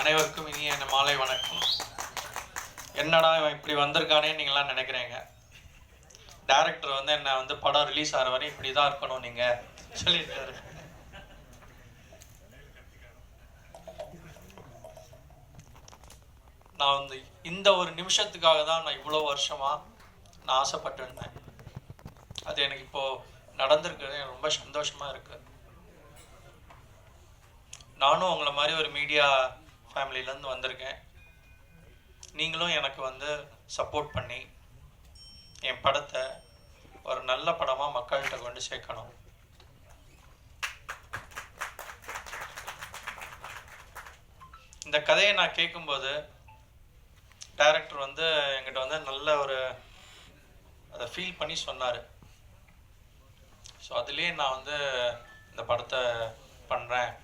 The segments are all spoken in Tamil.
அனைவருக்கும் இனிய மாலை வணக்கம். என்னடா இவன் இப்படி வந்திருக்கானே நீங்களாம் நினைக்கிறீங்க. டைரக்டர் வந்து என்ன வந்து படம் ரிலீஸ் ஆகிற வரை இப்படி தான் இருக்கணும் நீங்கள் சொல்லியிருக்காரு. நான் வந்து இந்த ஒரு நிமிஷத்துக்காக தான் நான் இவ்வளோ வருஷமாக நான் ஆசைப்பட்டு இருந்தேன். அது எனக்கு இப்போது நடந்திருக்கிறது எனக்கு ரொம்ப சந்தோஷமாக இருக்குது. நானும் உங்களை மாதிரி ஒரு மீடியா ஃபேமிலியிலேருந்து வந்திருக்கேன். நீங்களும் எனக்கு வந்து சப்போர்ட் பண்ணி என் படத்தை ஒரு நல்ல படமாக மக்கள்கிட்ட கொண்டு சேர்க்கணும். இந்த கதையை நான் கேட்கும்போது டைரக்டர் வந்து என்கிட்ட வந்து நல்ல ஒரு அதை ஃபீல் பண்ணி சொன்னார். ஸோ அதுலேயே நான் வந்து இந்த படத்தை பண்ணுறேன்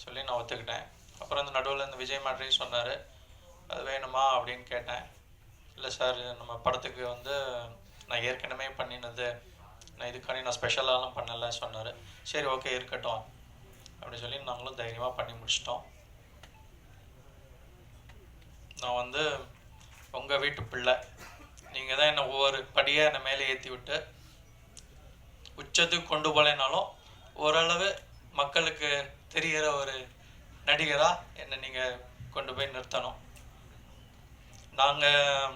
சொல்லி நான் ஒத்துக்கிட்டேன். அப்புறம் இந்த நடுவில் இந்த விஜய் மேட்ரையும் சொன்னார், அது வேணுமா அப்படின்னு கேட்டேன். இல்லை சார், நம்ம படத்துக்கு வந்து நான் ஏற்கனவே பண்ணினது, நான் இதுக்காண்டி நான் ஸ்பெஷலாலாம் பண்ணலை சொன்னார். சரி ஓகே இருக்கட்டும் அப்படின்னு சொல்லி நாங்களும் தைரியமாக பண்ணி முடிச்சிட்டோம். நான் வந்து உங்கள் வீட்டு பிள்ளை, நீங்கள் தான் என்னை ஒவ்வொரு படியாக என்னை மேலே ஏற்றி விட்டு உச்சத்துக்கு கொண்டு போகலைனாலும் ஓரளவு மக்களுக்கு தெரிகிற ஒரு நடிகராக என்னை நீங்கள் கொண்டு போய் நிறுத்தணும். நாங்கள்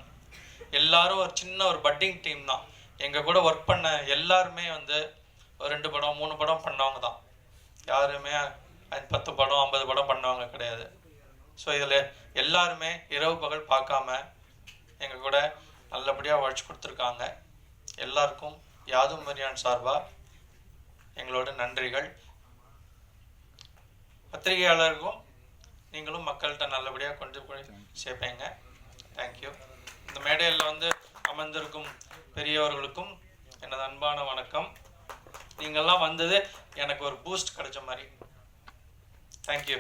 எல்லாரும் ஒரு சின்ன ஒரு பட்டிங் டீம் தான். எங்கள் கூட ஒர்க் பண்ண எல்லாருமே வந்து ஒரு 2 படம் 3 படம் பண்ணவங்க தான். யாருமே 10 படம் 50 படம் பண்ணவங்க கிடையாது. ஸோ இதில் எல்லாருமே இரவு பகல் பார்க்காம எங்கள் கூட நல்லபடியாக உழைச்சி கொடுத்துருக்காங்க. எல்லாருக்கும் யாதும் மரியான் சார்பாக எங்களோட நன்றிகள். பத்திரிகையாளருக்கும் நீங்களும் மக்கள்கிட்ட நல்லபடியாக கொண்டு போய் சேர்ப்பீங்க. தேங்க்யூ. இந்த மேடையில் வந்து அமர்ந்திருக்கும் பெரியவர்களுக்கும் எனது அன்பான வணக்கம். நீங்கள்லாம் வந்தது எனக்கு ஒரு பூஸ்ட் கிடைச்ச மாதிரி. தேங்க்யூ.